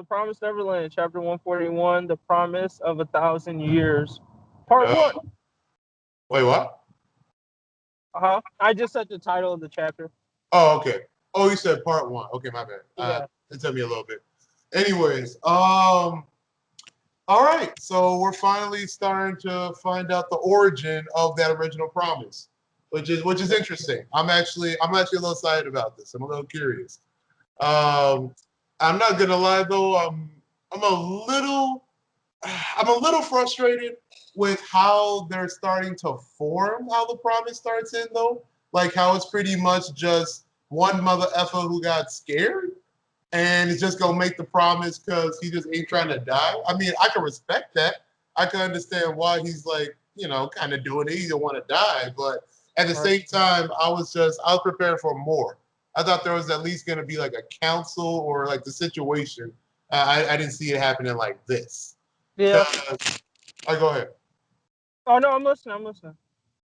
Promised Neverland, chapter 141, The Promise of 1,000 Years, part Yeah. one. Wait, what? I just said the title of the chapter. Oh, okay. Oh, you said part one. Okay, my bad. Yeah. It took me a little bit. Anyways, all right. So we're finally starting to find out the origin of that original promise, which is interesting. I'm actually a little excited about this. I'm a little curious. Um, I'm not gonna lie though. I'm a little I'm a little frustrated with how they're starting to form how the promise starts in though. Like how it's pretty much just one mother effer who got scared and is just gonna make the promise because he just ain't trying to die. I mean, I can respect that. I can understand why he's like, kind of doing it. He don't want to die, but at the same time, I was prepared for more. I thought there was at least gonna be like a council or like the situation. I didn't see it happening like this. Yeah. I go ahead. Oh no, I'm listening. I'm listening.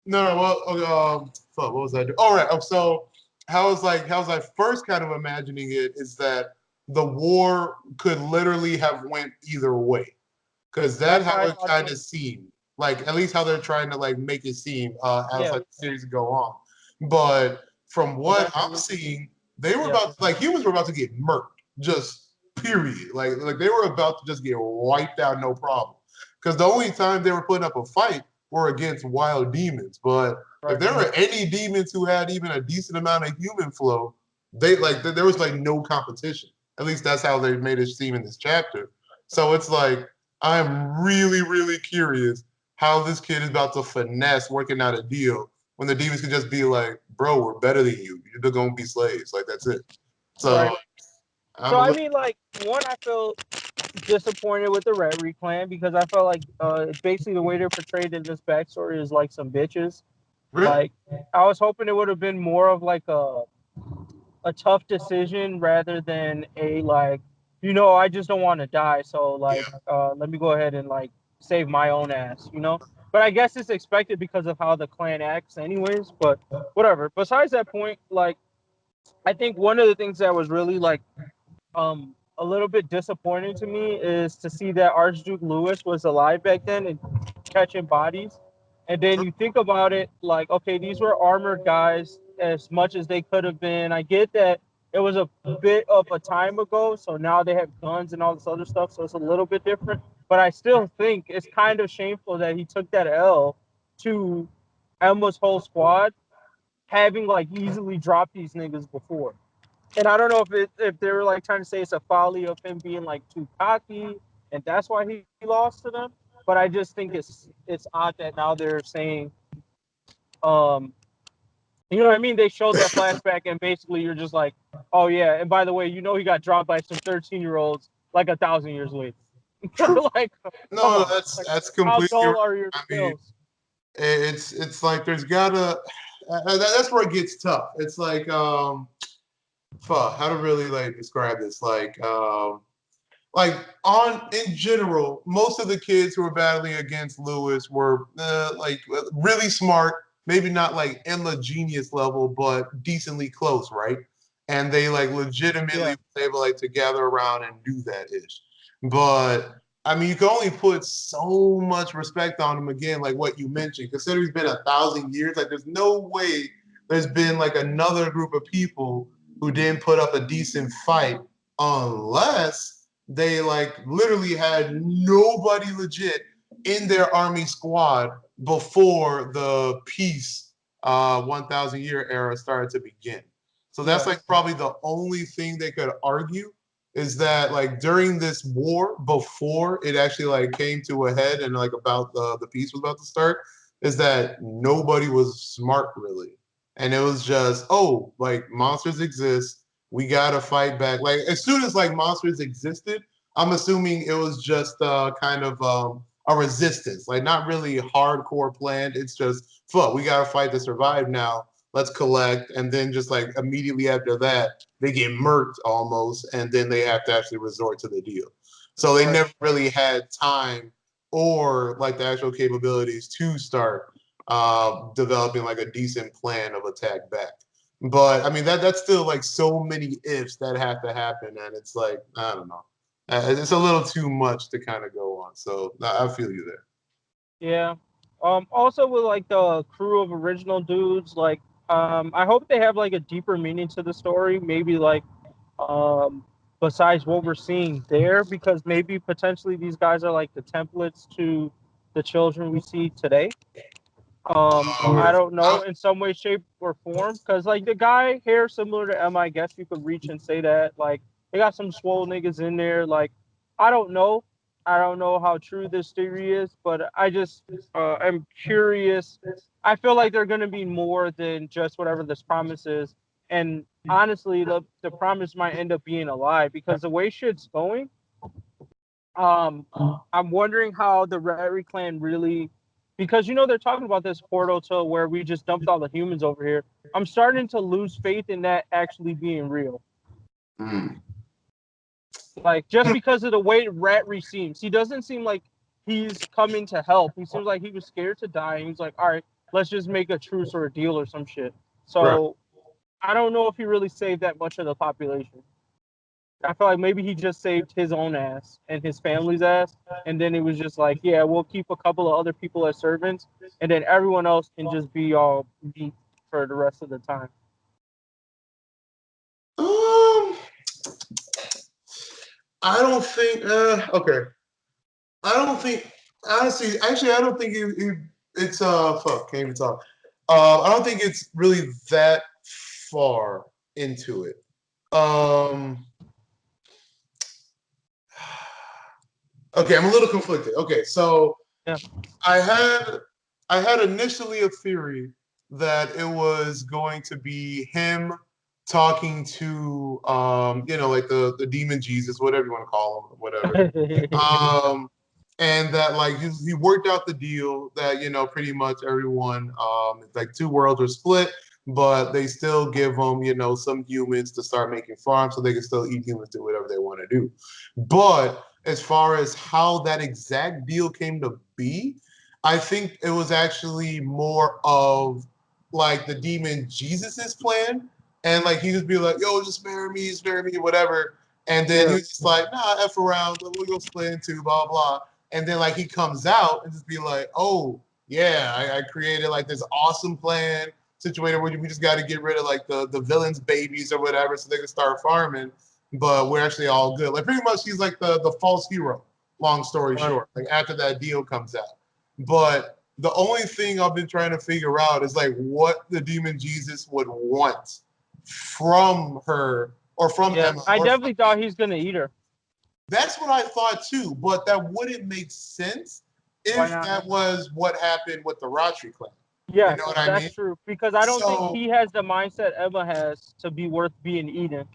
No, no. Well, fuck. What was I doing? All right. So, how was I first kind of imagining it is that the war could literally have went either way, because that's That's how how I it thought kind too. of seemed. Like at least how they're trying to like make it seem as Yeah. like the series go on. But from what I'm Eventually. seeing, they were Yeah. about like humans were about to get murked. Just period. Like they were about to just get wiped out, no problem. Because the only time they were putting up a fight were against wild demons. But if Right. there were any demons who had even a decent amount of human flow, there was like no competition. At least that's how they made it seem in this chapter. So it's like I'm really, really curious how this kid is about to finesse working out a deal when the demons could just be like, "Bro, we're better than you. You're gonna be slaves. Like that's it." So Right. I'm So a I little. mean, like, one, I feel disappointed with the Ratri Clan because I felt like basically the way they're portrayed in this backstory is like some bitches. Really? Like, I was hoping it would have been more of like a tough decision rather than a like, I just don't want to die, so like, Yeah. let me go ahead and like save my own ass. But I guess it's expected because of how the clan acts, anyways. But whatever. Besides that point, like, I think one of the things that was really like a little bit disappointing to me is to see that Archduke Louis was alive back then and catching bodies. And then you think about it like, okay, these were armored guys as much as they could have been. I get that it was a bit of a time ago, so now they have guns and all this other stuff, so it's a little bit different. But I still think it's kind of shameful that he took that L to Emma's whole squad, having like easily dropped these niggas before. And I don't know if they were like trying to say it's a folly of him being like too cocky, and that's why he lost to them. But I just think it's odd that now they're saying, um, you know what I mean? They showed that flashback, and basically you're just like, oh yeah, and by the way, he got dropped by some 13-year-olds like 1,000 years later. True. Like, come No, on, that's like, that's how completely right. dull are your I mean, skills? it's like there's gotta. That's where it gets tough. It's like fuck, how to really like describe this? Like on in general, most of the kids who were battling against Lewis were like really smart, maybe not like Emma genius level, but decently close, right? And they like legitimately Yeah, were able like to gather around and do that ish. But I mean, you can only put so much respect on him again, like what you mentioned. Considering it's been 1,000 years, like there's no way there's been like another group of people who didn't put up a decent fight unless they like literally had nobody legit in their army squad before the peace 1,000 year era started to begin. So that's yeah, like probably the only thing they could argue is that like during this war before it actually like came to a head and like about the peace was about to start is that nobody was smart really, and it was just like monsters exist, we gotta fight back. Like as soon as like monsters existed, I'm assuming it was just kind of a resistance, like not really hardcore planned. It's just fuck, we gotta fight to survive now. Let's collect, and then just like immediately after that, they get murked almost, and then they have to actually resort to the deal. So they right. never really had time or like the actual capabilities to start developing like a decent plan of attack back. But I mean that's still like so many ifs that have to happen, and it's like I don't know. It's a little too much to kind of go on. So I feel you there. Yeah. Also with like the crew of original dudes, like I hope they have like a deeper meaning to the story. Maybe like um besides what we're seeing there, because maybe potentially these guys are like the templates to the children we see today. I don't know, in some way, shape, or form, because like the guy hair similar to Emma, I guess you could reach and say that. Like they got some swole niggas in there. Like I don't know, I don't know how true this theory is, but I just am curious. I feel like they're gonna be more than just whatever this promise is, and honestly, the promise might end up being a lie because the way shit's going, um, I'm wondering how the Ratri clan really, because they're talking about this portal to where we just dumped all the humans over here. I'm starting to lose faith in that actually being real. Mm. Like just because of the way Ratri seems, he doesn't seem like he's coming to help. He seems like he was scared to die. And he's like, all right, let's just make a truce or a deal or some shit. Right. So I don't know if he really saved that much of the population. I feel like maybe he just saved his own ass and his family's ass, and then it was just like, yeah, we'll keep a couple of other people as servants, and then everyone else can just be all beat for the rest of the time. Um, I don't think. Okay. I don't think. Honestly, actually, I don't think it's fuck. Can't even talk. I don't think it's really that far into it. Um. Okay, I'm a little conflicted. Okay, so Yeah. I had I had initially a theory that it was going to be him talking to like the demon Jesus, whatever you want to call him, whatever. Um and that like he worked out the deal that pretty much everyone like two worlds are split, but they still give them some humans to start making farms so they can still eat humans, do whatever they want to do. But as far as how that exact deal came to be, I think it was actually more of like the demon Jesus's plan, and like he just be like, "Yo, just spare me, whatever." And then Yeah. he's just like, "Nah, f around, we'll go split into blah blah." And then like he comes out and just be like, "Oh yeah, I created like this awesome plan situated where we just got to get rid of like the villains' babies or whatever, so they can start farming." But we're actually all good. Like pretty much he's like the false hero, long story Right. short, like after that deal comes out. But the only thing I've been trying to figure out is like what the demon Jesus would want from her or from Yeah. Emma I or from definitely thought he's gonna eat her. that's what I thought too, but that wouldn't make sense Why if not? that was what happened with the Ratri clan. You know Yes, what I that's mean? true. Because I don't think So he has the mindset Emma has to be worth being eaten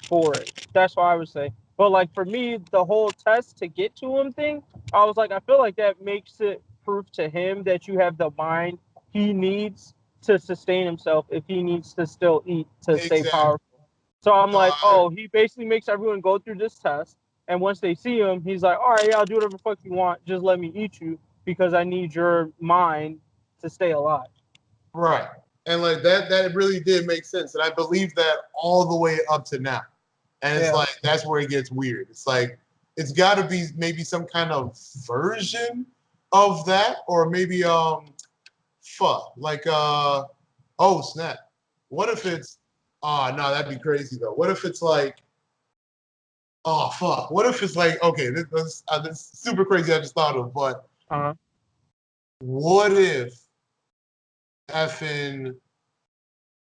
for it. That's what I would say. But like for me, the whole test to get to him thing, I was like, I feel like that makes it proof to him that you have the mind he needs to sustain himself if he needs to still eat to stay exactly. powerful. So I'm like, Uh, oh, he basically makes everyone go through this test, and once they see him, he's like, all right, yeah, I'll do whatever the fuck you want. Just let me eat you because I need your mind to stay alive. right. And like that really did make sense. And I believe that all the way up to now. And it's Yeah. like that's where it gets weird. It's like it's got to be maybe some kind of version of that, or maybe fuck like oh snap. What if it's oh no, that'd be crazy though. What if it's like oh fuck. What if it's like okay, this is super crazy. I just thought of, but Uh-huh. what if effing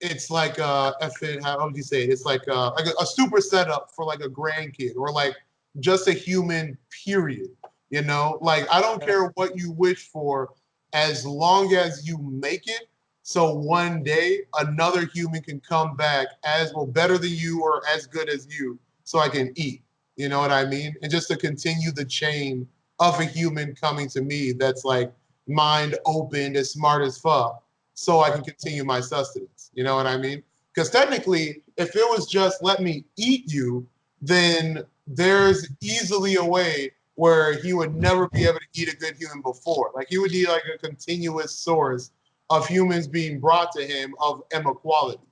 it's like effing how would you say it? It's like a super setup for like a grandkid or like just a human period. Like I don't Yeah. care what you wish for as long as you make it. So one day another human can come back as well better than you or as good as you, so I can eat. You know what I mean? And just to continue the chain of a human coming to me that's like mind open, as smart as fuck so I can continue my sustenance. You know what I mean? Because technically, if it was just let me eat you, then there's easily a way where he would never be able to eat a good human before. Like he would need like a continuous source of humans being brought to him of Emma quality.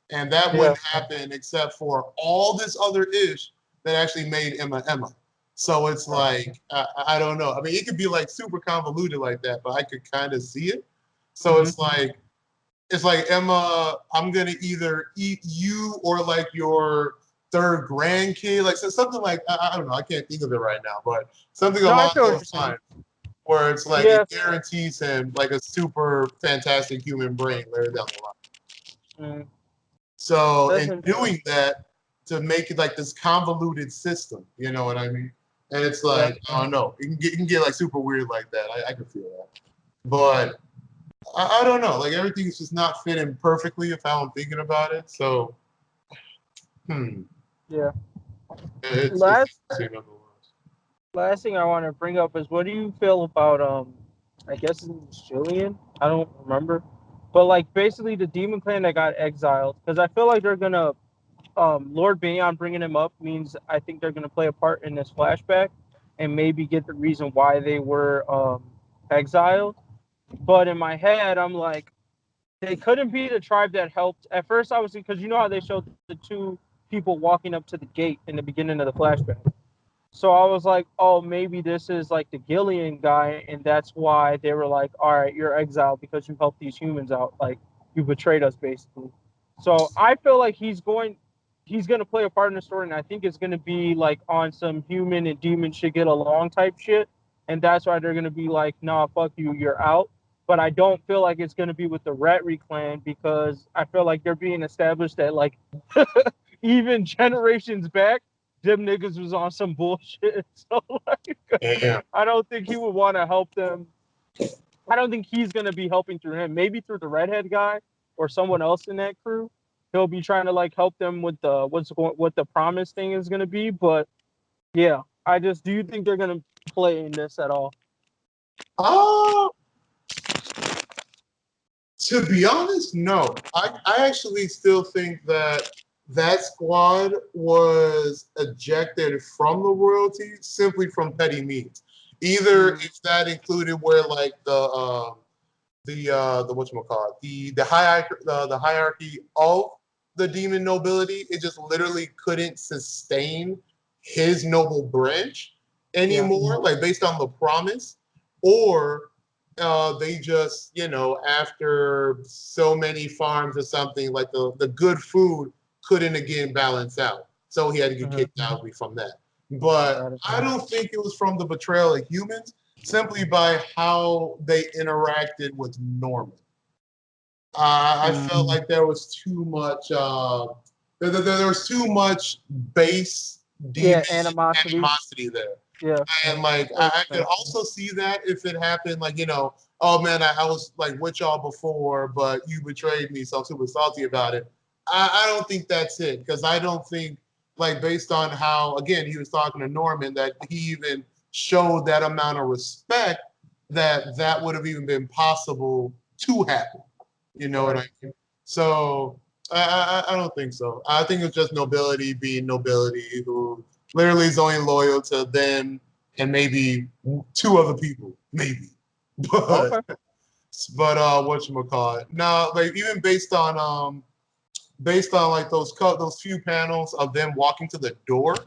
And that Yeah. wouldn't happen except for all this other ish that actually made Emma Emma. So it's like I don't know. I mean, it could be like super convoluted like that, but I could kind of see it. So it's like Emma, I'm gonna either eat you or like your third grandkid, like so something like I don't know. I can't think of it right now, but something No, I along feel what you're those saying. lines, where it's like Yeah. it guarantees him like a super fantastic human brain later down the line. Mm, So that's in interesting. doing that to make it like this convoluted system, you know what I mean? And it's Yeah. like I don't know, it can get like super weird like that. I can feel that, but I don't know. Like everything's just not fitting perfectly if how I'm thinking about it. So hmm, Yeah. it's Last interesting nonetheless. last thing I want to bring up is what do you feel about I guess it's Jillian? I don't remember. But like basically the demon clan that got exiled because I feel like they're gonna Lord Bayon bringing him up means I think they're gonna play a part in this flashback and maybe get the reason why they were exiled. But in my head, I'm like, they couldn't be the tribe that helped. At first, I was because you know how they showed the two people walking up to the gate in the beginning of the flashback. So I was like, oh, maybe this is like the Gillian guy, and that's why they were like, all right, you're exiled because you helped these humans out, like you betrayed us, basically. So I feel like he's gonna play a part in the story, and I think it's gonna be like on some human and demon should get along type shit, and that's why they're gonna be like, nah, fuck you, you're out. But I don't feel like it's gonna be with the Ratri clan because I feel like they're being established that like even generations back them niggas was on some bullshit. So like, Yeah. I don't think he would want to help them. I don't think he's gonna be helping through him. Maybe through the redhead guy or someone else in that crew. He'll be trying to like help them with the what the promise thing is gonna be. But yeah, I just do you think they're gonna play in this at all? Uh, to be honest, no. I actually still think that that squad was ejected from the royalty simply from petty means. Either Mm, if that included where like the whatchamacallit, the hierarchy of the demon nobility, it just literally couldn't sustain his noble branch yeah. anymore, like based on the promise, or they just, you know, after so many farms or something, like the good food couldn't again balance out. So he had to get Mhm. kicked out from that. But Got it. I don't think it was from the betrayal of humans, simply by how they interacted with Norman. I felt Mm, like there was too much. There was too much base demon yeah, animosity. animosity there, Yeah, and like that makes I could sense. also see that if it happened, like you know, oh man, I was like with y'all before, but you betrayed me, so I'm super salty about it. I don't think that's it because I don't think like based on how again he was talking to Norman that he even showed that amount of respect that that would have even been possible to happen. You know what Right. I mean? So I don't think so. I think it's just nobility being nobility who literally is only loyal to them and maybe two other people, maybe. But Okay. whatchamacallit. Now, like even based on like those few panels of them walking to the door,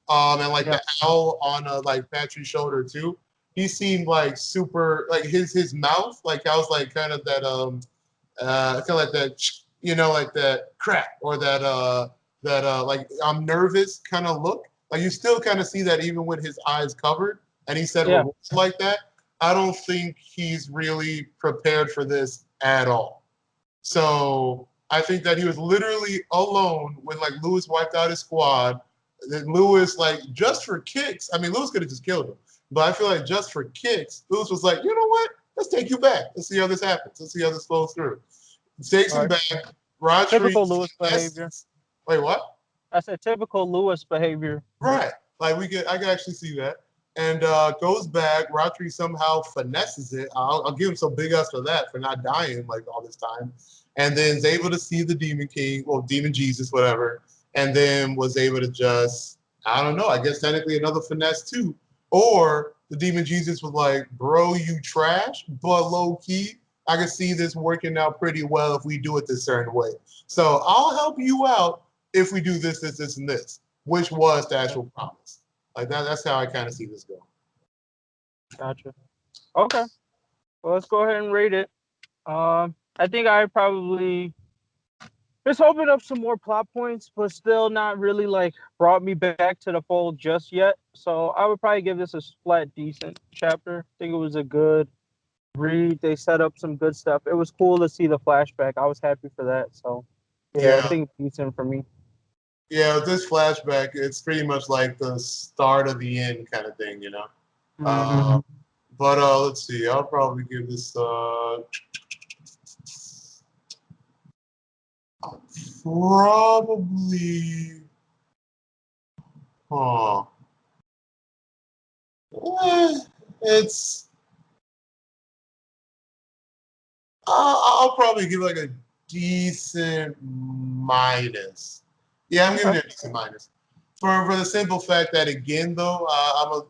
and like Yeah. the owl on like Patrick's shoulder too. He seemed like super like his mouth, like I was like kind of that kind of like that, you know, like that crack or that like I'm nervous kind of look. Like you still kind of see that even with his eyes covered, and he said Yeah. remarks like that. I don't think he's really prepared for this at all. So I think that he was literally alone when like Lewis wiped out his squad. Then Lewis, like just for kicks, I mean Lewis could have just killed him, but I feel like just for kicks, Lewis was like, you know what? Let's take you back. Let's see how this happens. Let's see how this flows through. Takes All him right. back. Rodri, Typical Lewis in behavior. essence, wait, what? I said typical Lewis behavior. Right. Like I can actually see that. And goes back. Ratri somehow finesses it. I'll give him some big ups for that, for not dying like all this time. And then is able to see the Demon King, well, Demon Jesus, whatever. And then was able to just, I don't know, I guess technically another finesse too. Or the Demon Jesus was like, bro, you trash, but low key, I can see this working out pretty well if we do it this certain way. So I'll help you out if we do this, and this, which was the actual promise. Like that's how I kind of see this going. Gotcha. Okay. Well, let's go ahead and rate it. I think I probably just opened up some more plot points, but still not really like brought me back to the fold just yet. So I would probably give this a flat decent chapter. I think it was a good read. They set up some good stuff. It was cool to see the flashback. I was happy for that. So yeah, I Yeah, think decent for me. yeah. With this flashback, it's pretty much like the start of the end kind of thing, you know. Mm-hmm. Uh, but let's see. I'll probably give this probably. Huh. It's. I'll probably give like a decent minus. Yeah, I'm giving Okay. it a decent minus. For the simple fact that again though,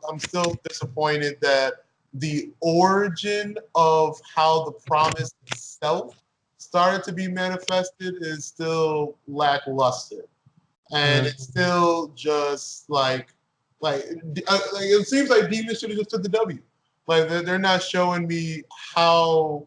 I'm still disappointed that the origin of how the promise itself started to be manifested is still lackluster, and it's Mm-hmm. still just like it seems like Demons should have just took the W. Like they're not showing me how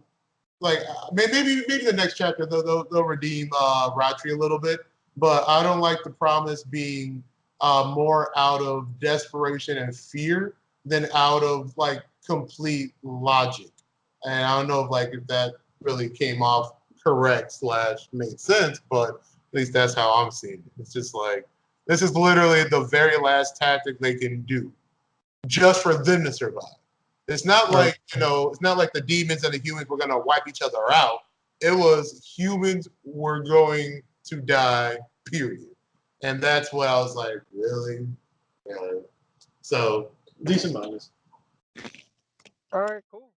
like maybe the next chapter they'll redeem Ratri a little bit, but I don't like the promise being more out of desperation and fear than out of like complete logic. And I don't know if that really came off correct slash made sense, but at least that's how I'm seeing it. It's just like this is literally the very last tactic they can do just for them to survive. It's not Right. like, it's not like the demons and the humans were going to wipe each other out. It was humans were going to die, period. And that's what I was like, really? Yeah. So, decent minus. All right. Cool.